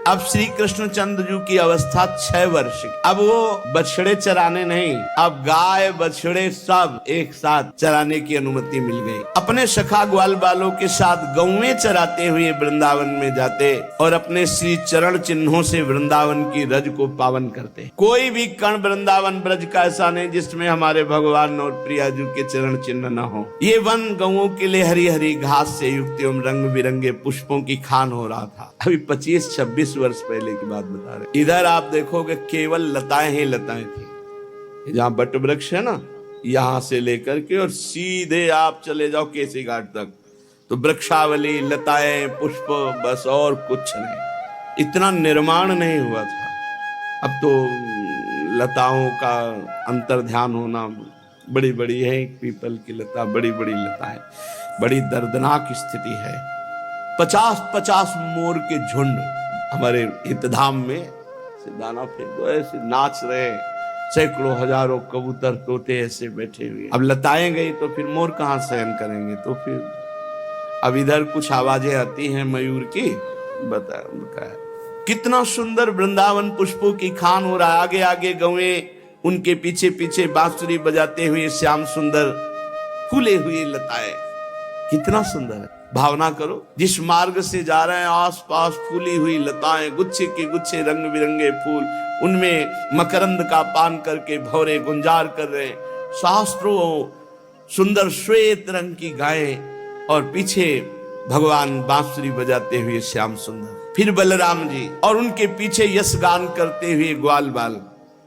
अब श्री कृष्णचंद्र जी की अवस्था 6 वर्ष की। अब वो बछड़े चराने नहीं, अब गाय बछड़े सब एक साथ चराने की अनुमति मिल गई। अपने सखा ग्वाल बालों के साथ गौवें चराते हुए वृंदावन में जाते और अपने श्री चरण चिन्हों से वृंदावन की रज को पावन करते। कोई भी कण वृंदावन ब्रज का ऐसा नहीं जिसमें हमारे भगवान और प्रियाजू के चरण चिन्ह न हो। ये वन गौओं के लिए हरी हरी घास से युक्त एवं रंग बिरंगे पुष्पों की खान हो रहा था। अभी 25-26 वर्ष पहले की बात बता रहे। इधर आप देखोगे केवल लताएं ही लताएं थी। जहाँ बट वृक्ष है ना, यहां से लेकर के और सीधे आप चले जाओ केसी घाट तक, तो वृक्षावली, लताएं, पुष्प, बस और कुछ नहीं। इतना निर्माण नहीं हुआ था। अब तो लताओं का अंतर ध्यान होना बड़ी बड़ी है। पीपल की लता, बड़ी बड़ी लताएं, बड़ी दर्दनाक स्थिति है। 50-50 मोर के झुंड हमारे हितधाम में से दाना फेंक दो, ऐसे नाच रहे। सैकड़ों हजारों कबूतर तोते ऐसे बैठे हुए। अब लताएं गई तो फिर मोर कहां सहन करेंगे? तो फिर अब इधर कुछ आवाजें आती हैं मयूर की। बताया कितना सुंदर वृंदावन पुष्पों की खान हो रहा है। आगे आगे गौएं, उनके पीछे पीछे बांसुरी बजाते हुए श्याम सुंदर फूले हुए लताएं। कितना सुंदर है। भावना करो, जिस मार्ग से जा रहे हैं आसपास फूली हुई लताएं, गुच्छे के गुच्छे रंग बिरंगे फूल, उनमें मकरंद का पान करके भौरे गुंजार कर रहे हैं। शास्त्रों सुंदर श्वेत रंग की गायें और पीछे भगवान बांसुरी बजाते हुए श्याम सुंदर, फिर बलराम जी और उनके पीछे यश गान करते हुए ग्वाल बाल।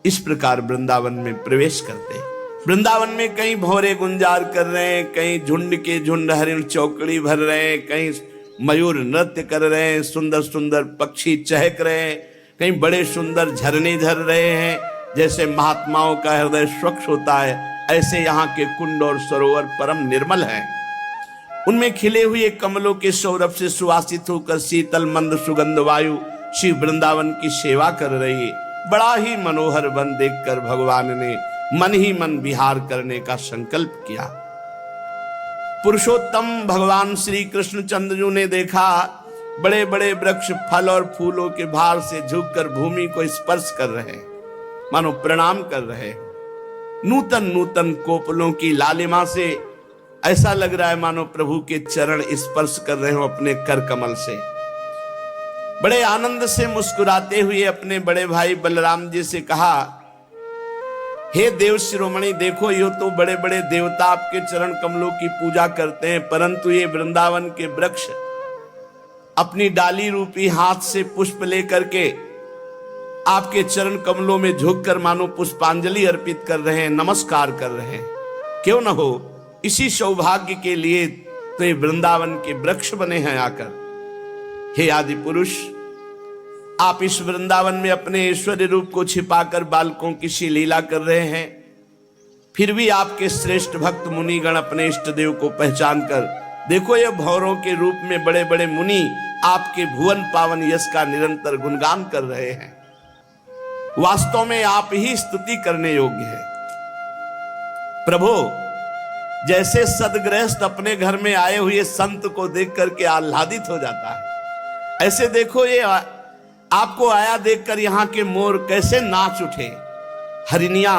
इस प्रकार वृंदावन में प्रवेश करते। वृंदावन में कहीं भौरे गुंजार कर रहे हैं, कहीं झुंड के झुंड हरिण चौकड़ी भर रहे हैं, कहीं मयूर नृत्य कर रहे हैं, सुंदर सुंदर पक्षी चहक रहे हैं, कहीं बड़े सुंदर झरने झर रहे हैं। जैसे महात्माओं का हृदय स्वच्छ होता है, ऐसे यहाँ के कुंड और सरोवर परम निर्मल हैं। उनमें खिले हुए कमलों के सौरभ से सुवासित होकर शीतल मंद सुगंध वायु श्री वृंदावन की सेवा कर रही है। बड़ा ही मनोहर वन देखकर भगवान ने मन ही मन विहार करने का संकल्प किया। पुरुषोत्तम भगवान श्री कृष्णचंद्र ने देखा बड़े बड़े वृक्ष फल और फूलों के भार से झुककर भूमि को स्पर्श कर रहे, मानो प्रणाम कर रहे। नूतन नूतन कोपलों की लालिमा से ऐसा लग रहा है मानो प्रभु के चरण स्पर्श कर रहे हो अपने कर कमल से। बड़े आनंद से मुस्कुराते हुए अपने बड़े भाई बलराम जी से कहा, हे देव शिरोमणि, देखो ये तो बड़े बड़े देवता आपके चरण कमलों की पूजा करते हैं, परंतु ये वृंदावन के वृक्ष अपनी डाली रूपी हाथ से पुष्प लेकर के आपके चरण कमलों में झुककर मानो पुष्पांजलि अर्पित कर रहे हैं, नमस्कार कर रहे हैं। क्यों न हो इसी सौभाग्य के लिए तो ये वृंदावन के वृक्ष बने हैं आकर। हे आदि पुरुष, आप इस वृंदावन में अपने ऐश्वर्य रूप को छिपाकर बालकों की सी लीला कर रहे हैं, फिर भी आपके श्रेष्ठ भक्त मुनिगण अपने इष्ट देव को पहचान कर देखो, ये भौरों के रूप में बड़े बड़े मुनि आपके भुवन पावन यश का निरंतर गुणगान कर रहे हैं। वास्तव में आप ही स्तुति करने योग्य है। प्रभु, जैसे सदगृहस्थ अपने घर में आए हुए संत को देख करके आह्लादित हो जाता है, ऐसे देखो ये आपको आया देखकर यहाँ के मोर कैसे नाच उठे। हरिणियां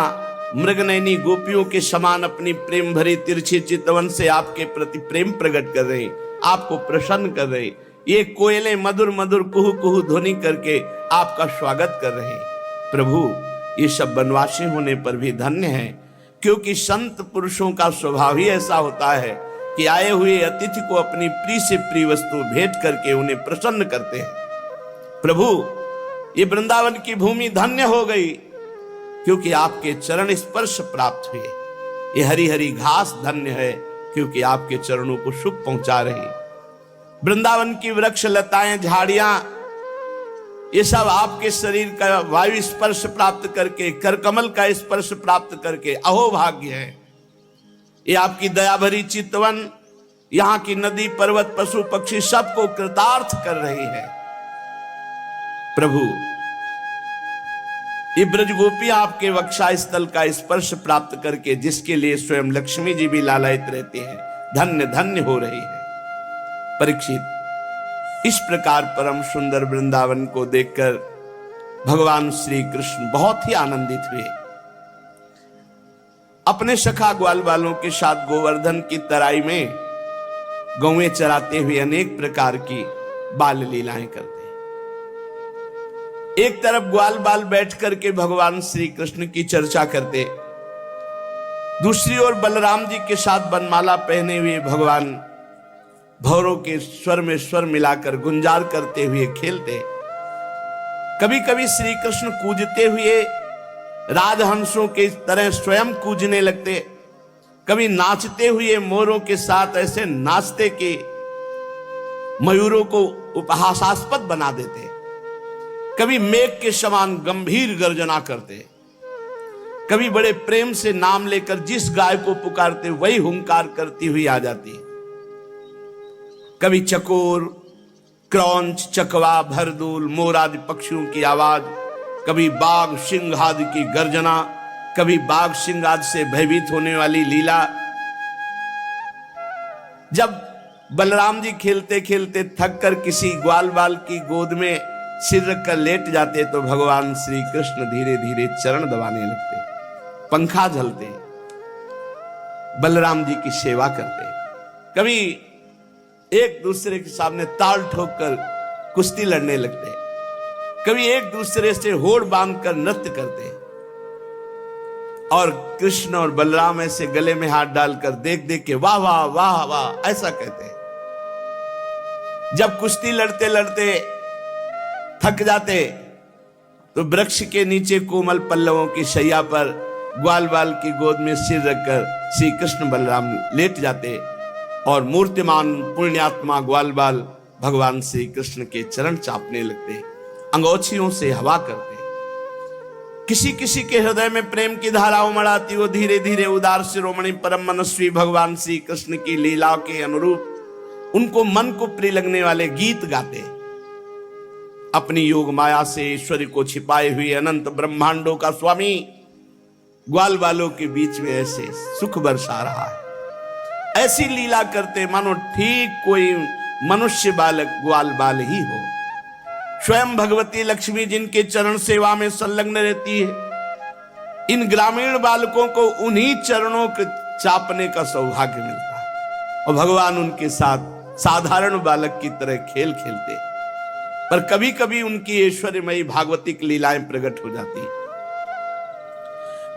मृगनयनी गोपियों के समान अपनी प्रेम भरी तिरछी चितवन से आपके प्रति प्रेम प्रकट कर रहे, आपको प्रसन्न कर रहे। ये कोयले मधुर मधुर कुहू कुहू ध्वनि करके आपका स्वागत कर रहे। प्रभु, ये सब वनवासी होने पर भी धन्य है, क्योंकि संत पुरुषों का स्वभाव ही ऐसा होता है कि आए हुए अतिथि को अपनी प्रिय से प्रिय वस्तु भेंट करके उन्हें प्रसन्न करते हैं। प्रभु, ये वृंदावन की भूमि धन्य हो गई क्योंकि आपके चरण स्पर्श प्राप्त हुए। ये हरी हरी घास धन्य है क्योंकि आपके चरणों को सुख पहुंचा रही। वृंदावन की वृक्ष लताएं झाड़ियां, ये सब आपके शरीर का वायु स्पर्श प्राप्त करके, करकमल का स्पर्श प्राप्त करके अहो भाग्य है। ये आपकी दया भरी चितवन, यहाँ की नदी पर्वत पशु पक्षी सबको कृतार्थ कर रही है। प्रभु, ये ब्रज गोपी आपके वक्षा स्थल का स्पर्श प्राप्त करके, जिसके लिए स्वयं लक्ष्मी जी भी लालायित रहती हैं, धन्य धन्य हो रही है। परीक्षित, इस प्रकार परम सुंदर वृंदावन को देखकर भगवान श्री कृष्ण बहुत ही आनंदित हुए। अपने सखा ग्वाल वालों के साथ गोवर्धन की तराई में गौएं चराते हुए अनेक प्रकार की बाल लीलाएं करते। एक तरफ ग्वाल बाल बैठ करके भगवान श्री कृष्ण की चर्चा करते, दूसरी ओर बलराम जी के साथ बनमाला पहने हुए भगवान भौरों के स्वर में स्वर मिलाकर गुंजार करते हुए खेलते। कभी कभी श्री कृष्ण कूजते हुए राजहंसों के तरह स्वयं कूजने लगते, कभी नाचते हुए मोरों के साथ ऐसे नाचते कि मयूरों को उपहासास्पद बना देते, कभी मेघ के समान गंभीर गर्जना करते, कभी बड़े प्रेम से नाम लेकर जिस गाय को पुकारते वही हुंकार करती हुई आ जाती। कभी चकोर, क्रौंच, चकवा, भरदूल, मोर आदि पक्षियों की आवाज, कभी बाघ सिंह आदि की गर्जना, कभी बाघ सिंह आदि से भयभीत होने वाली लीला। जब बलराम जी खेलते खेलते थक कर किसी ग्वाल बाल की गोद में सिर रखकर लेट जाते तो भगवान श्री कृष्ण धीरे धीरे चरण दबाने लगते, पंखा झलते, बलराम जी की सेवा करते। कभी एक दूसरे के सामने ताल ठोककर कुश्ती लड़ने लगते, कभी एक दूसरे से होड़ बांधकर नृत्य करते, और कृष्ण और बलराम ऐसे गले में हाथ डालकर देख देख के वाह वाह वाह वाह ऐसा कहते। जब कुश्ती लड़ते लड़ते थक जाते तो वृक्ष के नीचे कोमल पल्लवों की शैया पर ग्वाल बाल की गोद में सिर रखकर श्री कृष्ण बलराम लेट जाते और मूर्तिमान पुण्यात्मा ग्वाल बाल भगवान श्री कृष्ण के चरण चापने लगते, अंगोछियों से हवा करते। किसी किसी के हृदय में प्रेम की धारा उमड़ आती, वो धीरे धीरे उदार शिरोमणि परम मनस्वी भगवान श्री कृष्ण की लीलाओं के अनुरूप उनको मन को प्रिय लगने वाले गीत गाते। अपनी योग माया से ईश्वरी को छिपाए हुए अनंत ब्रह्मांडों का स्वामी ग्वाल बालों के बीच में ऐसे सुख बरसा रहा है। ऐसी लीला करते मानो ठीक कोई मनुष्य बालक ग्वाल बाल ही हो। स्वयं भगवती लक्ष्मी जिनके चरण सेवा में संलग्न रहती है, इन ग्रामीण बालकों को उन्हीं चरणों के चापने का सौभाग्य मिलता है और भगवान उनके साथ साधारण बालक की तरह खेल खेलते। पर कभी कभी उनकी ऐश्वर्यमयी भागवतिक लीलाएं प्रकट हो जाती।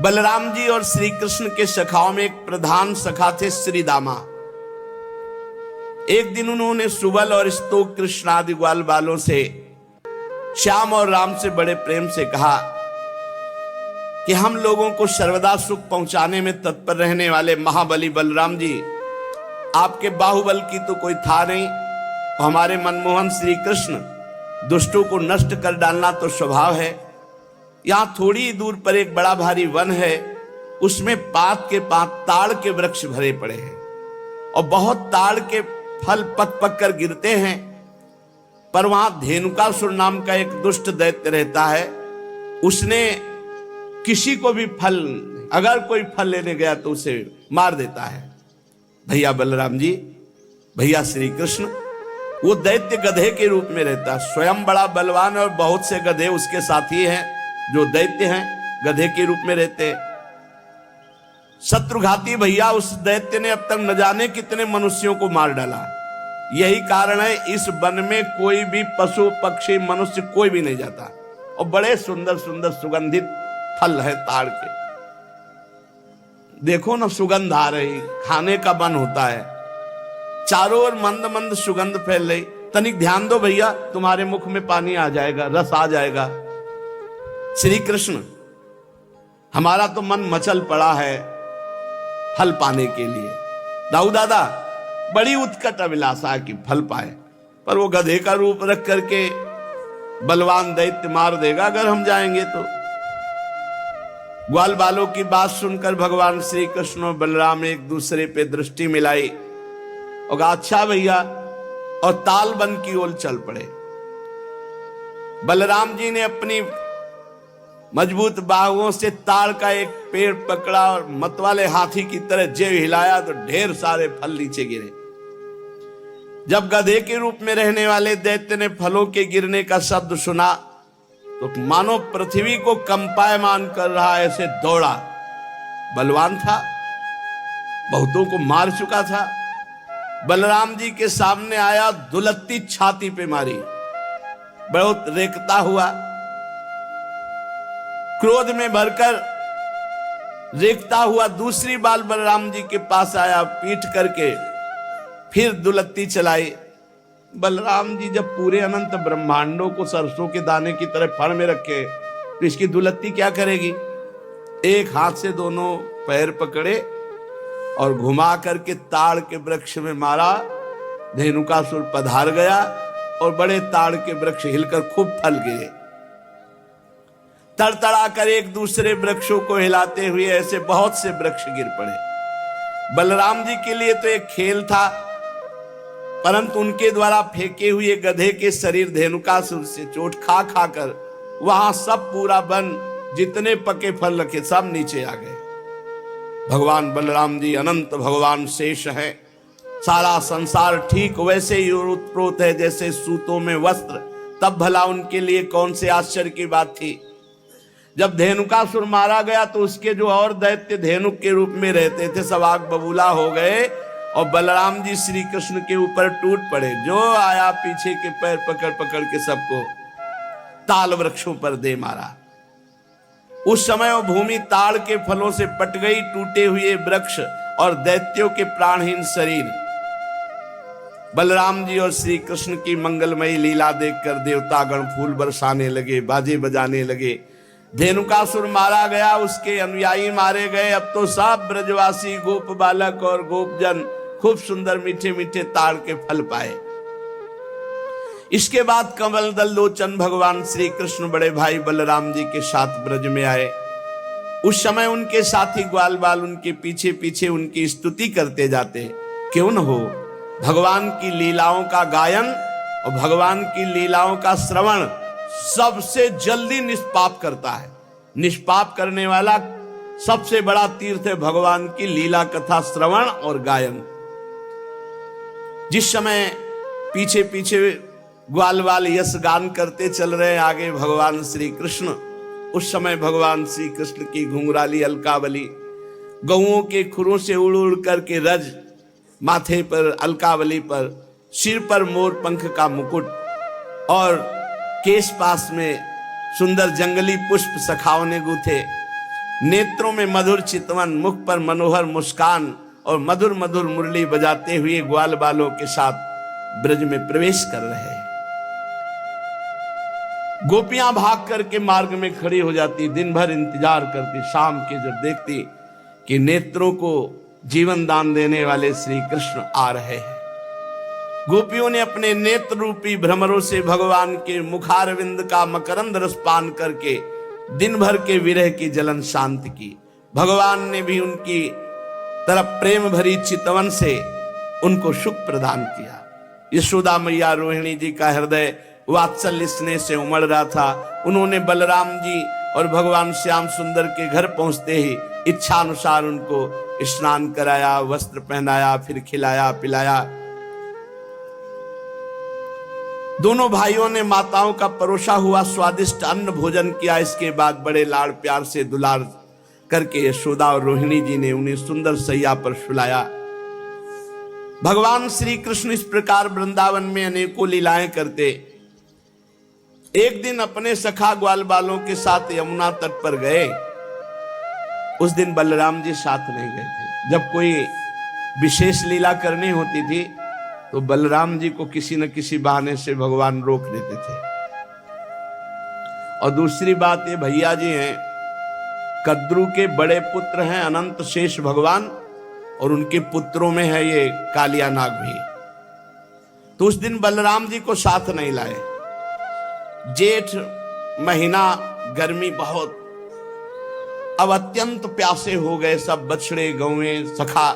बलराम जी और श्री कृष्ण के सखाओं में एक प्रधान सखा थे श्री दामा। एक दिन उन्होंने सुबल और स्तोक कृष्ण आदि ग्वाल बालों से श्याम और राम से बड़े प्रेम से कहा कि हम लोगों को सर्वदा सुख पहुंचाने में तत्पर रहने वाले महाबली बलराम जी, आपके बाहुबल की तो कोई था नहीं, हमारे मनमोहन श्री कृष्ण दुष्टों को नष्ट कर डालना तो स्वभाव है। यहां थोड़ी दूर पर एक बड़ा भारी वन है, उसमें पात के पात ताड़ के वृक्ष भरे पड़े हैं और बहुत ताड़ के फल पक पक कर गिरते हैं, पर वहां धेनुकासुर नाम का एक दुष्ट दैत्य रहता है। उसने किसी को भी फल, अगर कोई फल लेने गया तो उसे मार देता है। भैया बलराम जी, भैया श्री कृष्ण, वो दैत्य गधे के रूप में रहता, स्वयं बड़ा बलवान और बहुत से गधे उसके साथी हैं जो दैत्य हैं, गधे के रूप में रहते। शत्रुघाती भैया उस दैत्य ने अब तक न जाने कितने मनुष्यों को मार डाला। यही कारण है इस वन में कोई भी पशु पक्षी मनुष्य कोई भी नहीं जाता। और बड़े सुंदर सुंदर सुगंधित फल है ताड़ के, देखो ना सुगंध आ रही, खाने का मन होता है, चारों ओर मंद मंद सुगंध फैल रही। तनिक ध्यान दो भैया, तुम्हारे मुख में पानी आ जाएगा, रस आ जाएगा। श्री कृष्ण, हमारा तो मन मचल पड़ा है फल पाने के लिए। दाऊ दादा, बड़ी उत्कट अभिलाषा की फल पाए, पर वो गधे का रूप रख करके बलवान दैत्य मार देगा अगर हम जाएंगे तो। ग्वाल बालों की बात सुनकर भगवान श्री कृष्ण और बलराम एक दूसरे पे दृष्टि मिलाई और कहा अच्छा भैया, और ताल वन की ओर चल पड़े। बलराम जी ने अपनी मजबूत बाहुओं से ताड़ का एक पेड़ पकड़ा और मतवाले हाथी की तरह जेब हिलाया तो ढेर सारे फल नीचे गिरे। जब गधे के रूप में रहने वाले दैत्य ने फलों के गिरने का शब्द सुना तो मानो पृथ्वी को कंपायमान कर रहा ऐसे दौड़ा। बलवान था, बहुतों को मार चुका था। बलराम जी के सामने आया, दुलत्ती छाती पे मारी, बहुत रेखता हुआ, क्रोध में भरकर रेखता हुआ दूसरी बार बलराम जी के पास आया, पीठ करके फिर दुलत्ती चलाई। बलराम जी जब पूरे अनंत ब्रह्मांडों को सरसों के दाने की तरह फड़ में रखे तो इसकी दुलत्ती क्या करेगी? एक हाथ से दोनों पैर पकड़े और घुमा करके ताड़ के वृक्ष में मारा। धेनुकासुर पधार गया और बड़े ताड़ के वृक्ष हिलकर खूब फल गिरे। तड़तड़ा कर एक दूसरे वृक्षों को हिलाते हुए ऐसे बहुत से वृक्ष गिर पड़े। बलराम जी के लिए तो एक खेल था, परंतु उनके द्वारा फेंके हुए गधे के शरीर धेनुकासुर से चोट खा खाकर वहां सब पूरा वन, जितने पके फल रखे सब नीचे आ गए। भगवान बलराम जी अनंत भगवान शेष हैं। सारा संसार ठीक वैसे ही उत्प्रोत है जैसे सूतों में वस्त्र। तब भला उनके लिए कौन से आश्चर्य की बात थी। जब धेनुकासुर मारा गया तो उसके जो और दैत्य धेनुक के रूप में रहते थे सब आग बबूला हो गए और बलराम जी श्री कृष्ण के ऊपर टूट पड़े। जो आया पीछे के पैर पकड़ पकड़ के सबको ताल वृक्षों पर दे मारा। उस समय वो भूमि ताड़ के फलों से पट गई। टूटे हुए वृक्ष और दैत्यों के प्राणहीन शरीर। बलराम जी और श्री कृष्ण की मंगलमयी लीला देखकर देवतागण फूल बरसाने लगे, बाजे बजाने लगे। धेनुकासुर मारा गया, उसके अनुयायी मारे गए। अब तो सब ब्रजवासी गोप बालक और गोपजन खूब सुंदर मीठे मीठे ताड़ के फल पाए। इसके बाद कमल दल लोचन भगवान श्री कृष्ण बड़े भाई बलराम जी के साथ ब्रज में आए। उस समय उनके साथी ग्वाल बाल उनके पीछे पीछे उनकी स्तुति करते जाते। क्यों न हो, भगवान की लीलाओं का गायन और भगवान की लीलाओं का श्रवण सबसे जल्दी निष्पाप करता है। निष्पाप करने वाला सबसे बड़ा तीर्थ है भगवान की लीला कथा श्रवण और गायन। जिस समय पीछे पीछे ग्वाल बाल यश गान करते चल रहे आगे भगवान श्री कृष्ण, उस समय भगवान श्री कृष्ण की घुंघराली अलकावली गौओं के खुरों से उड़ उड़ करके रज, माथे पर अलकावली पर, सिर पर मोर पंख का मुकुट और केश पास में सुंदर जंगली पुष्प सखाओं ने गूथे। नेत्रों में मधुर चितवन, मुख पर मनोहर मुस्कान और मधुर मधुर मुरली बजाते हुए ग्वाल बालों के साथ ब्रज में प्रवेश कर रहे हैं। गोपियां भाग करके मार्ग में खड़ी हो जाती, दिन भर इंतजार करती। शाम के जब देखती कि नेत्रों को जीवन दान देने वाले श्री कृष्ण आ रहे हैं, गोपियों ने अपने नेत्र रूपी भ्रमरों से भगवान के मुखारविंद का मकरंद रस पान करके दिन भर के विरह की जलन शांत की। भगवान ने भी उनकी तरफ प्रेम भरी चितवन से उनको सुख प्रदान किया। यशोदा मैया रोहिणी जी का हृदय वात्सल्य स्नेह से उमड़ रहा था। उन्होंने बलराम जी और भगवान श्याम सुंदर के घर पहुंचते ही इच्छा अनुसार उनको स्नान कराया, वस्त्र पहनाया, फिर खिलाया पिलाया। दोनों भाइयों ने माताओं का परोसा हुआ स्वादिष्ट अन्न भोजन किया। इसके बाद बड़े लाड़ प्यार से दुलार करके यशोदा और रोहिणी जी ने उन्हें सुंदर सैया पर सुलाया। भगवान श्री कृष्ण इस प्रकार वृंदावन में अनेकों लीलाएं करते। एक दिन अपने सखा ग्वाल बालों के साथ यमुना तट पर गए। उस दिन बलराम जी साथ नहीं गए थे। जब कोई विशेष लीला करनी होती थी तो बलराम जी को किसी न किसी बहाने से भगवान रोक देते थे। और दूसरी बात ये भैया जी हैं, कद्रू के बड़े पुत्र हैं अनंत शेष भगवान, और उनके पुत्रों में है ये कालिया नाग भी। तो उस दिन बलराम जी को साथ नहीं लाए। जेठ महीना, गर्मी बहुत, अब अत्यंत प्यासे हो गए सब बछड़े गौएं सखा,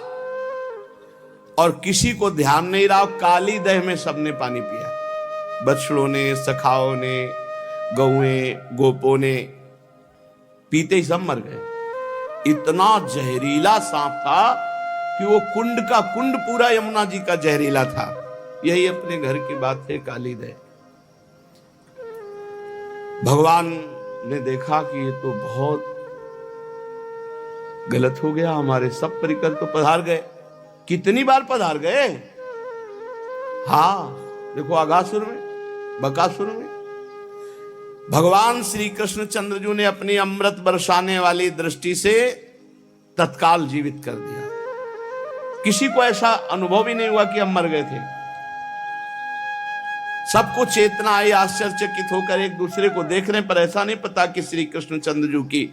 और किसी को ध्यान नहीं रहा। काली दह में सबने पानी पिया। बछड़ों ने, सखाओं ने, गौएं गोपों ने, पीते ही सब मर गए। इतना जहरीला सांप था कि वो कुंड का कुंड पूरा यमुना जी का जहरीला था। यही अपने घर की बात है। कालीदय भगवान ने देखा कि ये तो बहुत गलत हो गया, हमारे सब परिकर तो पधार गए। कितनी बार पधार गए? हाँ, देखो आगासुर में, बकासुर में भगवान श्री कृष्ण चंद्रजू ने अपनी अमृत बरसाने वाली दृष्टि से तत्काल जीवित कर दिया। किसी को ऐसा अनुभव ही नहीं हुआ कि हम मर गए थे। सबको चेतना आई, आश्चर्यचकित होकर एक दूसरे को देख रहे, पर ऐसा नहीं पता कि श्री कृष्ण चंद्रजू की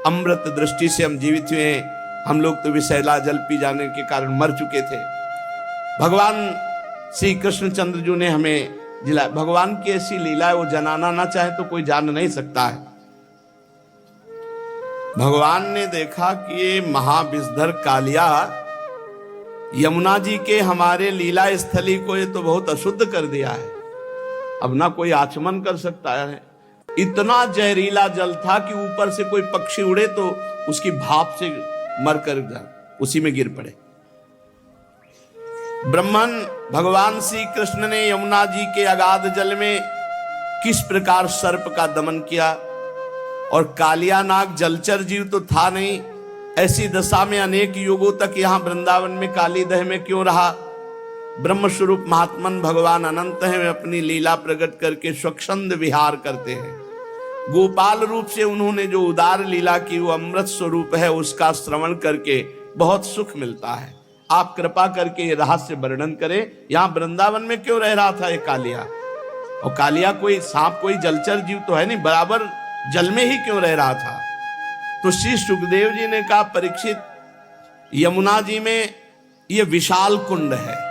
अमृत दृष्टि से हम जीवित हुए हैं। हम लोग तो विषैला जल पी जाने के कारण मर चुके थे। भगवान श्री कृष्ण चंद्रजू ने हमें जिला। भगवान की ऐसी लीला है, वो जनाना ना चाहे तो कोई जान नहीं सकता है। भगवान ने देखा कि ये महाविषधर कालिया यमुना जी के हमारे लीला स्थली को ये तो बहुत अशुद्ध कर दिया है। अब ना कोई आचमन कर सकता है। इतना जहरीला जल था कि ऊपर से कोई पक्षी उड़े तो उसकी भाप से मर कर उसी में गिर पड़े। ब्रह्मन भगवान श्री कृष्ण ने यमुना जी के अगाध जल में किस प्रकार सर्प का दमन किया, और कालिया नाग जलचर जीव तो था नहीं, ऐसी दशा में अनेक युगों तक यहां वृंदावन में कालीदह में क्यों रहा? ब्रह्म स्वरूप महात्मन भगवान अनंत हैं, वे अपनी लीला प्रकट करके स्वच्छंद विहार करते हैं। गोपाल रूप से उन्होंने जो उदार लीला की वो अमृत स्वरूप है, उसका श्रवण करके बहुत सुख मिलता है। आप कृपा करके ये रहस्य वर्णन करें, यहां वृंदावन में क्यों रह रहा था ये कालिया? और कालिया कोई सांप, कोई जलचर जीव तो है नहीं, बराबर जल में ही क्यों रह रहा था? तो श्री सुखदेव जी ने कहा, परीक्षित, यमुना जी में ये विशाल कुंड है।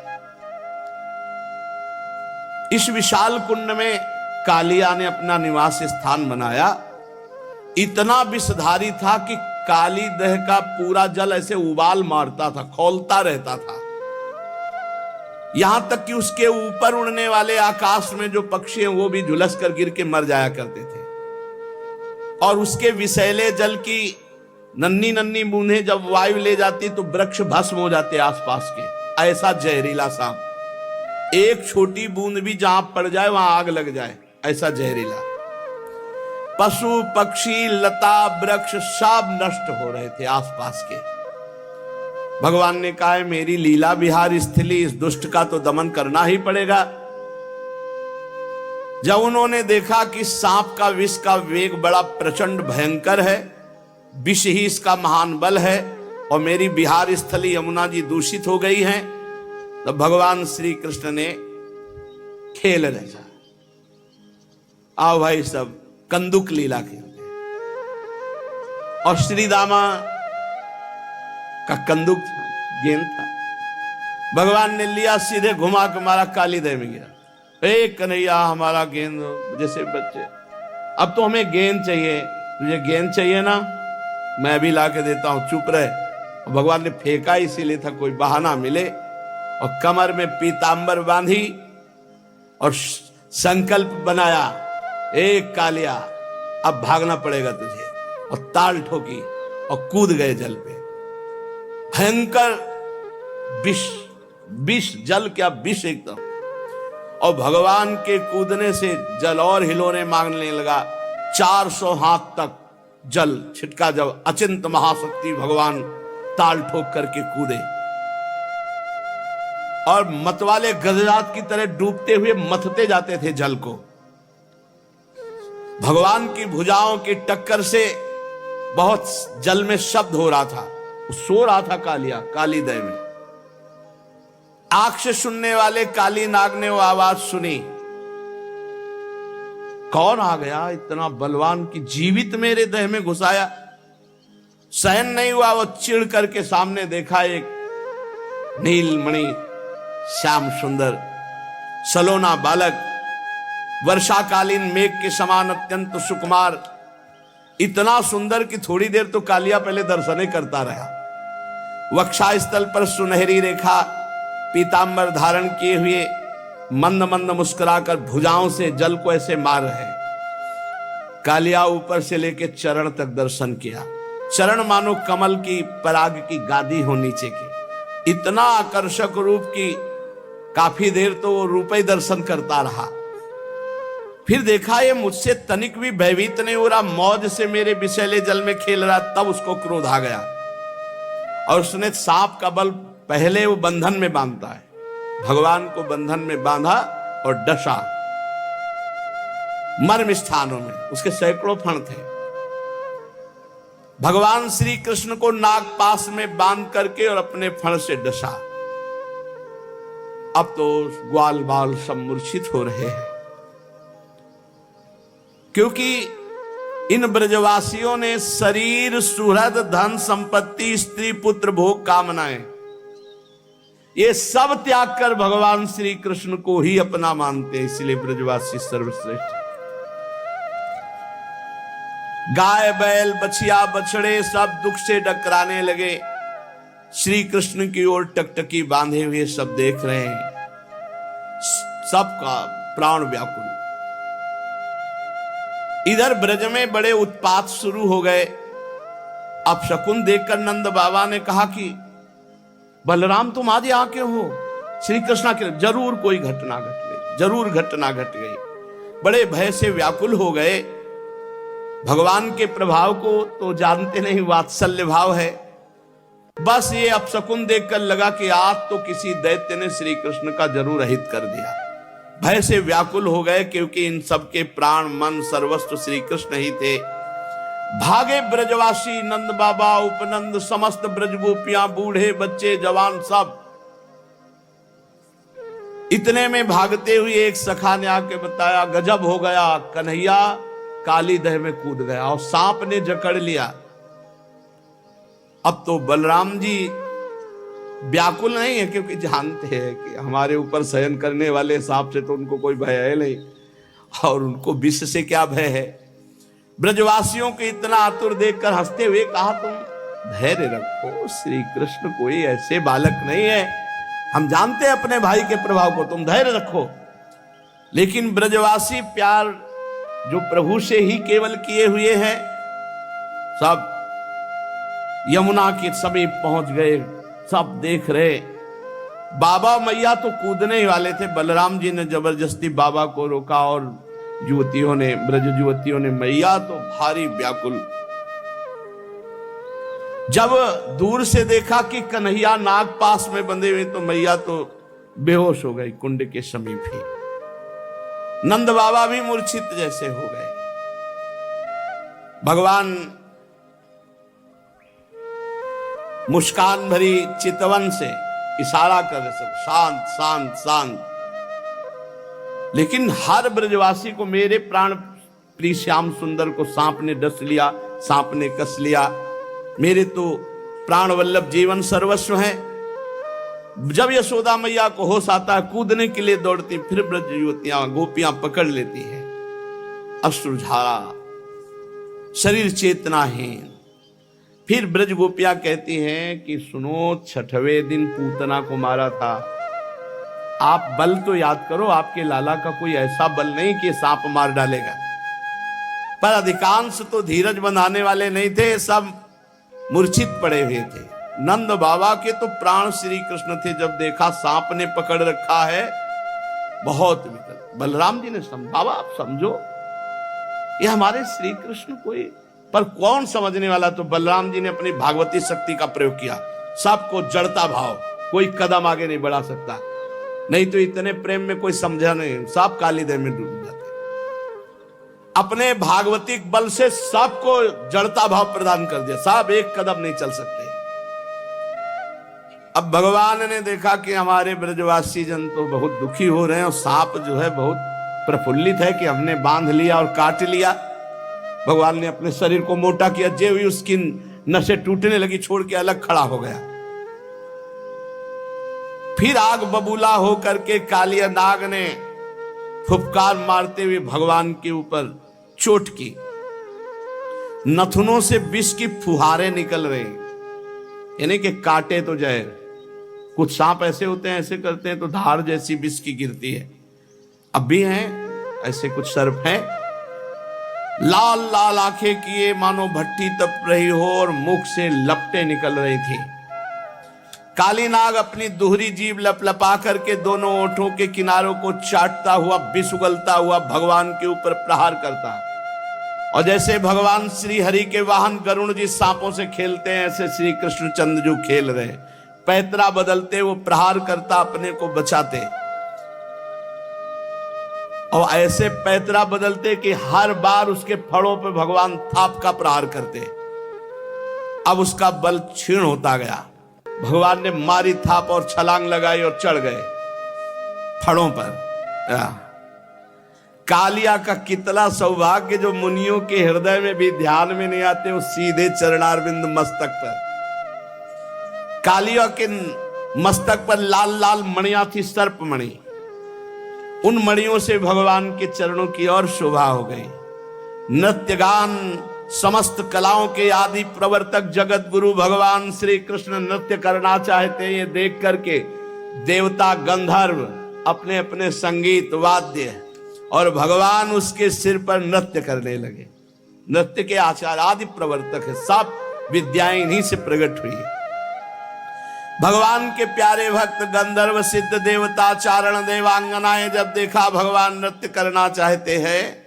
इस विशाल कुंड में कालिया ने अपना निवास स्थान बनाया। इतना विषधारी था कि कालीदह का पूरा जल ऐसे उबाल मारता था, खौलता रहता था। यहां तक कि उसके ऊपर उड़ने वाले आकाश में जो पक्षी हैं वो भी झुलस कर गिर के मर जाया करते थे। और उसके विषैले जल की नन्ही नन्ही बूंदें जब वायु ले जाती तो वृक्ष भस्म हो जाते आसपास के। ऐसा जहरीला सांप, एक छोटी बूंद भी जहां पड़ जाए वहां आग लग जाए, ऐसा जहरीला। पशु पक्षी लता वृक्ष सब नष्ट हो रहे थे आसपास के। भगवान ने कहा, मेरी लीला विहार स्थली, इस दुष्ट का तो दमन करना ही पड़ेगा। जब उन्होंने देखा कि सांप का विष का वेग बड़ा प्रचंड भयंकर है, विष ही इसका महान बल है, और मेरी बिहार स्थली यमुना जी दूषित हो गई है, तो भगवान श्री कृष्ण ने खेल रचा। आओ भाई सब कंदुक लीला खेलते हैं। और श्री दामा का कंदुक था, गेंद था। भगवान ने लिया, सीधे घुमा के मारा, कालीदह में गिरा। एक कन्हैया हमारा गेंद, जैसे बच्चे, अब तो हमें गेंद चाहिए, तुझे गेंद चाहिए ना, मैं भी ला के देता हूं, चुप रहे। भगवान ने फेंका इसीलिए था कोई बहाना मिले, और कमर में पीतांबर बांधी और संकल्प बनाया, एक कालिया अब भागना पड़ेगा तुझे, और ताल ठोकी और कूद गए जल पे। भयंकर विष, विष जल क्या विष एकदम। और भगवान के कूदने से जल और हिलोने मांगने लगा। 400 हाथ तक जल छिटका। जब अचिंत महाशक्ति भगवान ताल ठोक करके कूदे और मतवाले गजरात की तरह डूबते हुए मथते जाते थे जल को। भगवान की भुजाओं की टक्कर से बहुत जल में शब्द हो रहा था, सो रहा था कालिया कालीदह में। आंख से सुनने वाले काली नाग ने वो आवाज सुनी, कौन आ गया इतना बलवान की जीवित मेरे देह में घुसाया। सहन नहीं हुआ, वो चिढ़ करके सामने देखा एक नीलमणि श्याम सुंदर सलोना बालक, वर्षाकालीन मेघ के समान अत्यंत सुकुमार, इतना सुंदर कि थोड़ी देर तो कालिया पहले दर्शने करता रहा। वक्षास्थल पर सुनहरी रेखा, पीतांबर धारण किए हुए मंद मंद मुस्कुराकर भुजाओं से जल को ऐसे मार रहे। कालिया ऊपर से लेके चरण तक दर्शन किया। चरण मानो कमल की पराग की गादी हो नीचे की, इतना आकर्षक रूप की काफी देर तो वो रूप ही दर्शन करता रहा। फिर देखा ये मुझसे तनिक भी भयभीत नहीं हो रहा, मौज से मेरे विषैले जल में खेल रहा, तब उसको क्रोध आ गया और उसने सांप का बल पहले वो बंधन में बांधता है, भगवान को बंधन में बांधा और डसा मर्म स्थानों में, उसके सैकड़ों फण थे। भगवान श्री कृष्ण को नागपाश में बांध करके और अपने फण से डसा। अब तो ग्वाल बाल सब मूर्छित हो रहे हैं, क्योंकि इन ब्रजवासियों ने शरीर, सुहृद, धन संपत्ति, स्त्री पुत्र, भोग, कामनाएं, ये सब त्याग कर भगवान श्री कृष्ण को ही अपना मानते हैं। इसलिए ब्रजवासी सर्वश्रेष्ठ। गाय, बैल, बछिया, बछड़े सब दुख से डकराने लगे। श्री कृष्ण की ओर टकटकी बांधे हुए सब देख रहे हैं, सबका प्राण व्याकुल। इधर ब्रज में बड़े उत्पात शुरू हो गए। अब शकुन देखकर नंद बाबा ने कहा कि बलराम तुम आज यहाँ क्यों हो? श्री कृष्ण के जरूर कोई घटना घट गई, जरूर घटना घट गई। बड़े भय से व्याकुल हो गए। भगवान के प्रभाव को तो जानते नहीं, वात्सल्य भाव है। बस ये अपशकुन देखकर लगा कि आज तो किसी दैत्य ने श्री कृष्ण का जरूर अहित कर दिया। भय से व्याकुल हो गए, क्योंकि इन सबके प्राण, मन, सर्वस्व श्री कृष्ण ही थे। भागे ब्रजवासी, नंद बाबा, उपनंद, समस्त ब्रजगोपियां, बूढ़े, बच्चे, जवान सब। इतने में भागते हुए एक सखा ने आके बताया, गजब हो गया, कन्हैया काली दह में कूद गया और सांप ने जकड़ लिया। अब तो बलराम जी व्याकुल नहीं है, क्योंकि जानते हैं कि हमारे ऊपर शयन करने वाले सांप से तो उनको कोई भय है नहीं, और उनको विष से क्या भय है। ब्रजवासियों को इतना आतुर देखकर हंसते हुए कहा, तुम धैर्य रखो, श्री कृष्ण कोई ऐसे बालक नहीं है, हम जानते हैं अपने भाई के प्रभाव को, तुम धैर्य रखो। लेकिन ब्रजवासी प्यार जो प्रभु से ही केवल किए हुए हैं, सब यमुना के समीप पहुंच गए, सब देख रहे। बाबा मैया तो कूदने ही वाले थे, बलराम जी ने जबरदस्ती बाबा को रोका और युवतियों ने, ब्रज युवतियों ने, मैया तो भारी व्याकुल। जब दूर से देखा कि कन्हैया नाग पास में बंधे हुए, तो मैया तो बेहोश हो गई कुंड के समीप ही। नंद बाबा भी मूर्छित जैसे हो गए। भगवान मुस्कान भरी चितवन से इशारा कर रहे, सब शांत शांत शांत। लेकिन हर ब्रजवासी को, मेरे प्राण प्रिय श्याम सुंदर को सांप ने डस लिया, सांप ने कस लिया, मेरे तो प्राण वल्लभ जीवन सर्वस्व है। जब यशोदा मैया को होश आता है, कूदने के लिए दौड़ती, फिर ब्रज युवतियां, गोपियां पकड़ लेती हैं, अश्रुधारा, शरीर चेतनाहीन। फिर ब्रज गोपियां कहती हैं कि सुनो, छठवें दिन पूतना को मारा था, आप बल तो याद करो, आपके लाला का कोई ऐसा बल नहीं कि सांप मार डालेगा। पर अधिकांश तो धीरज बंधाने वाले नहीं थे, सब मूर्छित पड़े हुए थे। नंद बाबा के तो प्राण श्री कृष्ण थे, जब देखा सांप ने पकड़ रखा है, बहुत विकल। बलराम जी ने बाबा आप समझो, ये हमारे श्री कृष्ण कोई, पर कौन समझने वाला। तो बलराम जी ने अपनी भागवती शक्ति का प्रयोग किया, सबको जड़ता भाव, कोई कदम आगे नहीं बढ़ा सकता। नहीं तो इतने प्रेम में कोई समझा नहीं, सब काली दह में डूब जाते। अपने भागवतिक बल से सबको जड़ता भाव प्रदान कर दिया, सब एक कदम नहीं चल सकते। अब भगवान ने देखा कि हमारे ब्रजवासी जन तो बहुत दुखी हो रहे हैं, और सांप जो है बहुत प्रफुल्लित है कि हमने बांध लिया और काट लिया। भगवान ने अपने शरीर को मोटा किया, जे हुई उसकी नसें टूटने लगी, छोड़ के अलग खड़ा हो गया। फिर आग बबूला हो करके कालिया नाग ने फुफकार मारते हुए भगवान के ऊपर चोट की। नथुनों से विष की फुहारें निकल रहे, यानी कि काटे तो जहर। कुछ सांप ऐसे होते हैं, ऐसे करते हैं तो धार जैसी विष की गिरती है। अब भी हैं ऐसे कुछ सर्प हैं, लाल लाल आंखें किए मानो भट्टी तप रही हो और मुख से लपटें निकल रही थी। काली नाग अपनी दोहरी जीभ लपलपा करके दोनों ओंठों के किनारों को चाटता हुआ, विष उगलता हुआ भगवान के ऊपर प्रहार करता। और जैसे भगवान श्री हरि के वाहन गरुण जी सांपों से खेलते हैं, ऐसे श्री कृष्ण चंद्रजू खेल रहे, पैतरा बदलते वो प्रहार करता, अपने को बचाते। और ऐसे पैतरा बदलते कि हर बार उसके फड़ों पे भगवान थाप का प्रहार करते। अब उसका बल क्षीण होता गया। भगवान ने मारी थाप और छलांग लगाई और चढ़ गए फड़ों पर। कालिया का कितना सौभाग्य जो मुनियों के हृदय में भी ध्यान में नहीं आते, वो सीधे चरणारविंद मस्तक पर। कालिया के मस्तक पर लाल लाल मणियां थी, सर्प मणि। उन मणियों से भगवान के चरणों की और शोभा हो गई। नृत्य गान समस्त कलाओं के आदि प्रवर्तक जगत गुरु भगवान श्री कृष्ण नृत्य करना चाहते, ये देख करके देवता गंधर्व अपने अपने संगीत वाद्य और भगवान उसके सिर पर नृत्य करने लगे। नृत्य के आचार्य आदि प्रवर्तक है, सब विद्याएं इन्हीं से प्रकट हुई। भगवान के प्यारे भक्त गंधर्व सिद्ध देवता चारण देवांगनाएं जब देखा भगवान नृत्य करना चाहते हैं,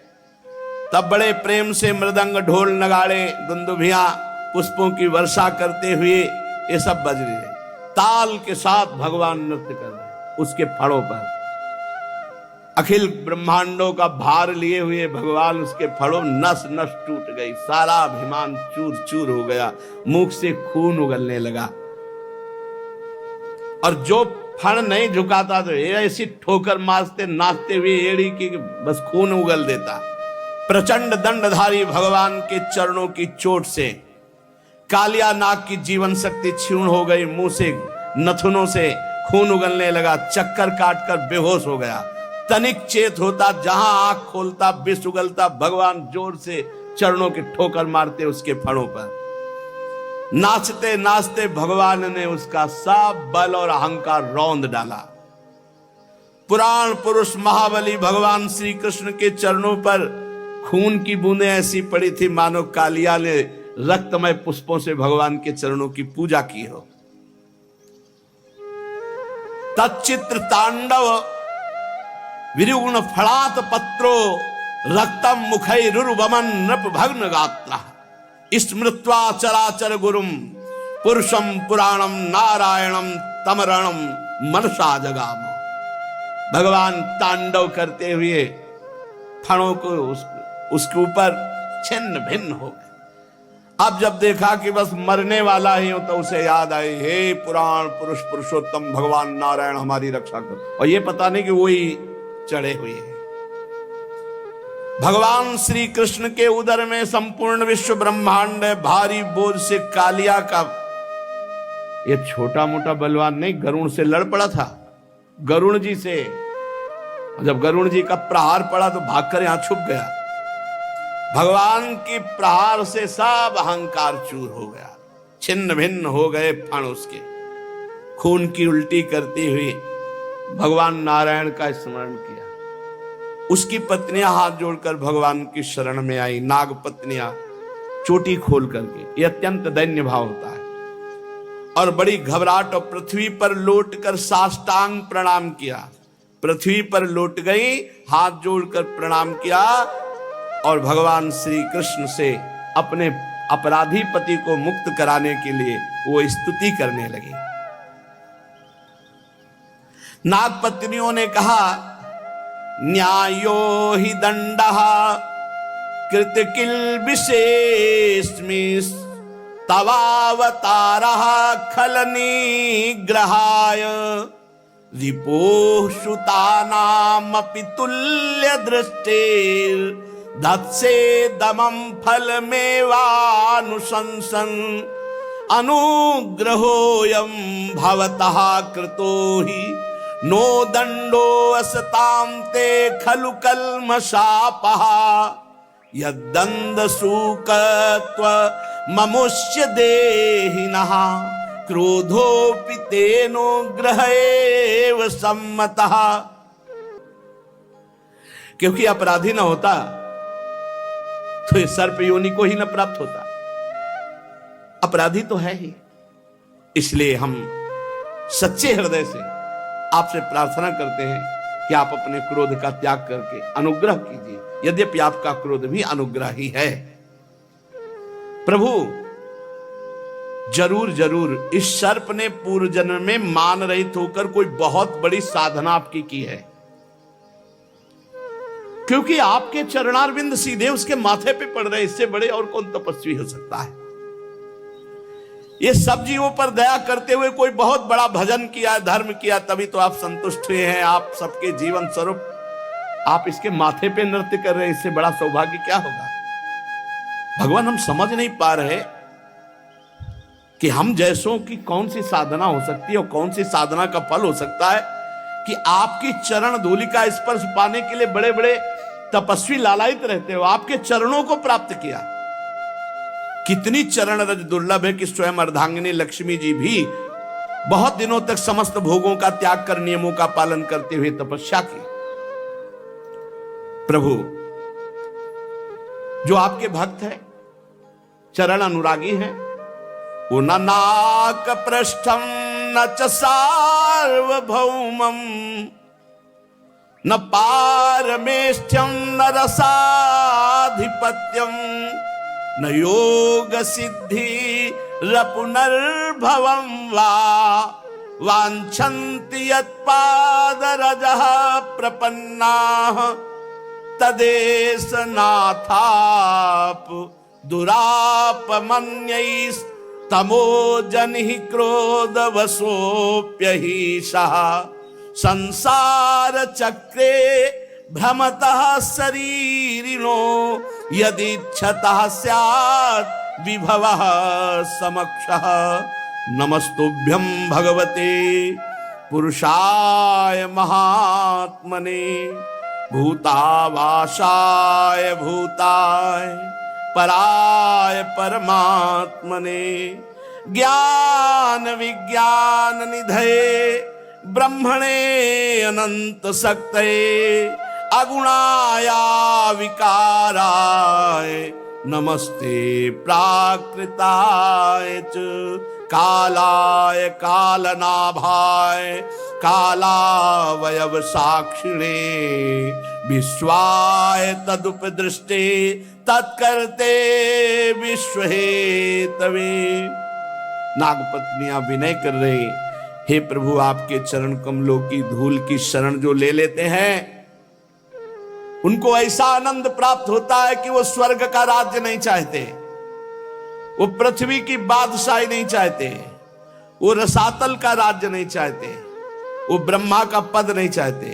तब बड़े प्रेम से मृदंग ढोल नगाड़े दुंदुभियां पुष्पों की वर्षा करते हुए ये सब बज रहे हैं। ताल के साथ भगवान नृत्य कर रहे उसके फड़ों पर। अखिल ब्रह्मांडों का भार लिए हुए भगवान उसके फड़ों, नस नस टूट गई, सारा अभिमान चूर चूर हो गया, मुख से खून उगलने लगा। और जो फण नहीं झुकाता तो ऐसी ठोकर मारते नाचते हुए एड़ी की बस खून उगल देता। प्रचंड दंडधारी भगवान के चरणों की चोट से कालिया नाग की जीवन शक्ति क्षीण हो गई, मुंह से नथुनों से खून उगलने लगा, चक्कर काटकर बेहोश हो गया। तनिक चेत होता, जहां आंख खोलता विष उगलता, भगवान जोर से चरणों की ठोकर मारते उसके फड़ों पर। नाचते नाचते भगवान ने उसका सब बल और अहंकार रौंद डाला। पुराण पुरुष महाबली भगवान श्री कृष्ण के चरणों पर खून की बूंदें ऐसी पड़ी थी मानो कालिया ने रक्तमय पुष्पों से भगवान के चरणों की पूजा की हो। तच्चित्र तांडव विरुगुण फलात पत्रो रक्तम मुखैरुर्वमन नृप भग्न गात्रा स्मृत्वा चराचर गुरुम पुरुषम पुराणम नारायणम तमरणम मनसा जगाम। भगवान तांडव करते हुए फणों को उसके ऊपर छिन्न भिन्न हो गए। अब जब देखा कि बस मरने वाला ही हो, तो उसे याद आई, हे पुराण पुरुष पुरुषोत्तम भगवान नारायण हमारी रक्षा करो। और ये पता नहीं कि वही चढ़े हुए हैं। भगवान श्री कृष्ण के उदर में संपूर्ण विश्व ब्रह्मांड है। भारी बोझ से कालिया का ये छोटा मोटा बलवान नहीं, गरुण से लड़ पड़ा था, गरुण जी से। जब गरुण जी का प्रहार पड़ा तो भागकर यहां छुप गया। भगवान के प्रहार से सब अहंकार चूर हो गया, छिन्न भिन्न हो गए फण उसके। खून की उल्टी करते हुए भगवान नारायण का स्मरण किया। उसकी पत्नियां हाथ जोड़कर भगवान की शरण में आई, नाग पत्नियां चोटी खोल करके। यह अत्यंत दैन्य भाव होता है। और बड़ी घबराहट और पृथ्वी पर लौटकर साष्टांग प्रणाम किया। पृथ्वी पर लौट गई, हाथ जोड़कर प्रणाम किया और भगवान श्री कृष्ण से अपने अपराधी पति को मुक्त कराने के लिए वो स्तुति करने लगी। नाग पत्नियों ने कहा, न्यायो हि दंडः कृत किल विशेषमिस् तवावतारः खल निग्रहाय रिपोः सुतानामपि तुल्य दृष्टिर् दत्से दमं फलमेवानुशंसन अनुग्रहोऽयं भवतः कृतो हि नो दंडो असतां ते खलु कल्मषापः यद्दंड सूकत्व ममुष्य देहिनः क्रोधोऽपि तेनो ग्रहेव सम्मतः। क्योंकि अपराधी न होता तो इस सर्प योनि को ही न प्राप्त होता। अपराधी तो है ही, इसलिए हम सच्चे हृदय से आपसे प्रार्थना करते हैं कि आप अपने क्रोध का त्याग करके अनुग्रह कीजिए, यद्यपि आपका क्रोध भी अनुग्रह ही है। प्रभु जरूर जरूर इस सर्प ने पूर्व जन्म में मान रहित होकर कोई बहुत बड़ी साधना आपकी की है, क्योंकि आपके चरणारविंद सीधे उसके माथे पे पड़ रहे, इससे बड़े और कौन तपस्वी हो सकता है। ये सब जीवों पर दया करते हुए कोई बहुत बड़ा भजन किया, धर्म किया, तभी तो आप संतुष्ट हुए हैं। आप सबके जीवन स्वरूप आप इसके माथे पे नृत्य कर रहे हैं, इससे बड़ा सौभाग्य क्या होगा। भगवान हम समझ नहीं पा रहे कि हम जैसों की कौन सी साधना हो सकती है और कौन सी साधना का फल हो सकता है कि आपकी चरण धूलि का स्पर्श पाने के लिए बड़े बड़े तपस्वी लालायित रहते हो। आपके चरणों को प्राप्त किया। कितनी चरण रज दुर्लभ है कि स्वयं अर्धांगिनी लक्ष्मी जी भी बहुत दिनों तक समस्त भोगों का त्याग कर नियमों का पालन करते हुए तपस्या की। प्रभु जो आपके भक्त है, चरण अनुरागी हैं, वो न नाक पृष्ठम न च सार्वभौमम न पारमेष्ठ्यम न रसाधिपत्यम न योग सिद्धि रपुनर्भवम वा वांछन्ति यत्पादरजः प्रपन्नाः तदेश नाथाप दुरापमन्यैस्तमोजनिः क्रोधवशोऽप्यहीशः संसार चक्रे भ्रमतः शरीरिणो यदिच्छतः स्यात् विभवः समक्षः। नमस्तुभ्यं भगवते पुरुषाय महात्मने भूतावासाय भूताय पराय परमात्मने ज्ञान विज्ञान निधये ब्रह्मणे अनंत शक्तये अगुणाया विकाराय नमस्ते प्राकृताय च कालाय कालनाभाय कालावयव साक्षिणे विश्वाय तदुपदृष्टे तत्कर्ते विश्वहेतवे। नागपत्नियां विनय कर रहे, हे प्रभु आपके चरण कमलों की धूल की शरण जो ले लेते हैं उनको ऐसा आनंद प्राप्त होता है कि वो स्वर्ग का राज्य नहीं चाहते, वो पृथ्वी की बादशाही नहीं चाहते, वो रसातल का राज्य नहीं चाहते, वो ब्रह्मा का पद नहीं चाहते,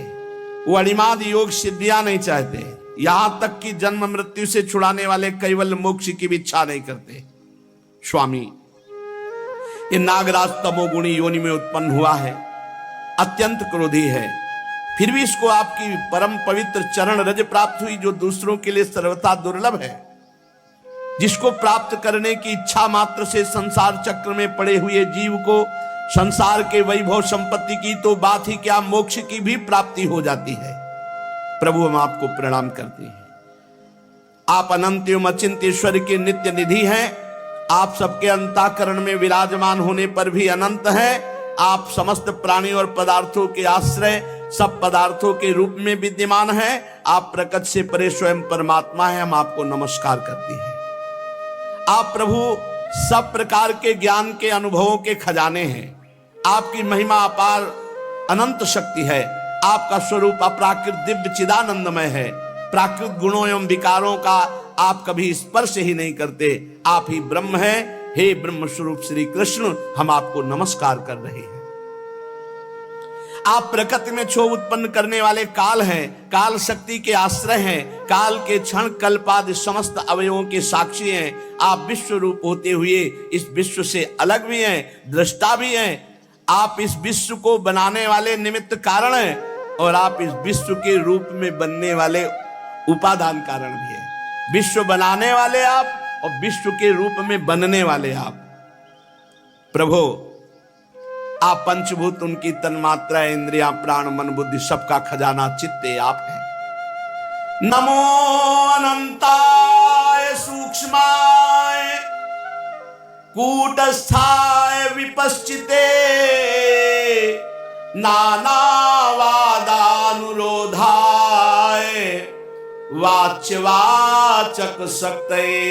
वो अणिमाद योग सिद्धियां नहीं चाहते, यहां तक कि जन्म मृत्यु से छुड़ाने वाले कैवल्य मोक्ष की भी इच्छा नहीं करते। स्वामी ये नागराज तमोगुणी योनि में उत्पन्न हुआ है, अत्यंत क्रोधी है, फिर भी इसको आपकी परम पवित्र चरण रज प्राप्त हुई जो दूसरों के लिए सर्वथा दुर्लभ है, जिसको प्राप्त करने की इच्छा मात्र से संसार चक्र में पड़े हुए जीव को संसार के वैभव संपत्ति की तो बात ही क्या, मोक्ष की भी प्राप्ति हो जाती है। प्रभु हम आपको प्रणाम करते हैं। आप अनंत एवं अचिंत्य ईश्वर के नित्य निधि हैं। आप सबके अंतःकरण में विराजमान होने पर भी अनंत हैं। आप समस्त प्राणी और पदार्थों के आश्रय, सब पदार्थों के रूप में विद्यमान हैं। आप प्रकट से परे स्वयं परमात्मा हैं। हम आपको नमस्कार करते हैं। आप प्रभु सब प्रकार के ज्ञान के अनुभवों के खजाने हैं। आपकी महिमा अपार अनंत शक्ति है। आपका स्वरूप अपराकृत दिव्य चिदानंदमय है। प्राकृत गुणों एवं विकारों का आप कभी स्पर्श ही नहीं करते। आप ही ब्रह्म हैं। हे ब्रह्म स्वरूप श्री कृष्ण, हम आपको नमस्कार कर रहे हैं। आप प्रकृति में क्षोभ उत्पन्न करने वाले काल हैं, काल शक्ति के आश्रय हैं, काल के क्षण कल्पादि समस्त अवयवों के साक्षी हैं। आप विश्व रूप होते हुए इस विश्व से अलग भी हैं, दृष्टा भी हैं। आप इस विश्व को बनाने वाले निमित्त कारण हैं और आप इस विश्व के रूप में बनने वाले उपादान कारण भी हैं। विश्व बनाने वाले आप और विश्व के रूप में बनने वाले आप। प्रभु आप पंचभूत, उनकी तन्मात्रा, इंद्रियां, प्राण, मन, बुद्धि, सबका खजाना चित्ते आप हैं। नमो अनंताय सूक्ष्माय कूटस्थाय विपश्चिते नानावादानुरोधाय वाच्यवाचक शक्तये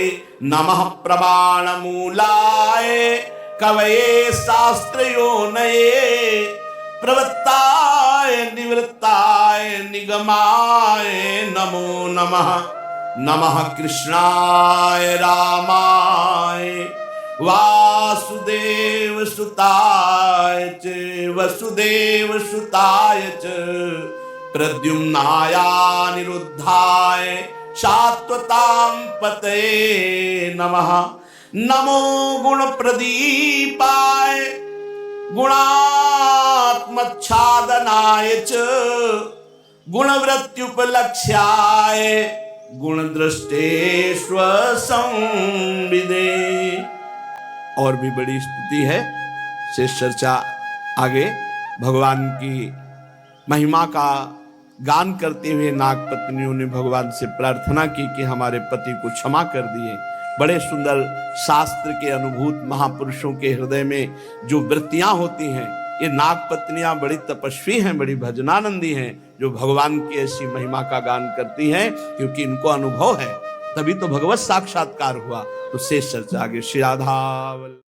नमः प्रमाण मूलाय कवये शास्त्रयोनये प्रवृत्ताय निवृत्ताय निगमाय नमो नमः। नमः कृष्णाय रामाय वासुदेव सुताय च वसुदेव सुताय च प्रद्युम्नाय निरुद्धाय शाश्वतां पतये नमः। नमो गुण प्रदीपाय गुणात्मच्छादनाय च गुणवृत्त्युपलक्ष्याय गुणदृष्टे स्वसंविदे। और भी बड़ी स्तुति है, शेष चर्चा आगे। भगवान की महिमा का गान करते हुए नाग पत्नियों ने भगवान से प्रार्थना की कि हमारे पति को क्षमा कर दिए। बड़े सुंदर शास्त्र के अनुभूत महापुरुषों के हृदय में जो वृत्तियां होती हैं, ये नाग पत्नियां बड़ी तपस्वी हैं, बड़ी भजनानंदी हैं, जो भगवान की ऐसी महिमा का गान करती हैं, क्योंकि इनको अनुभव है, तभी तो भगवत साक्षात्कार हुआ। तो शेष चर्चा आगे। श्री राधा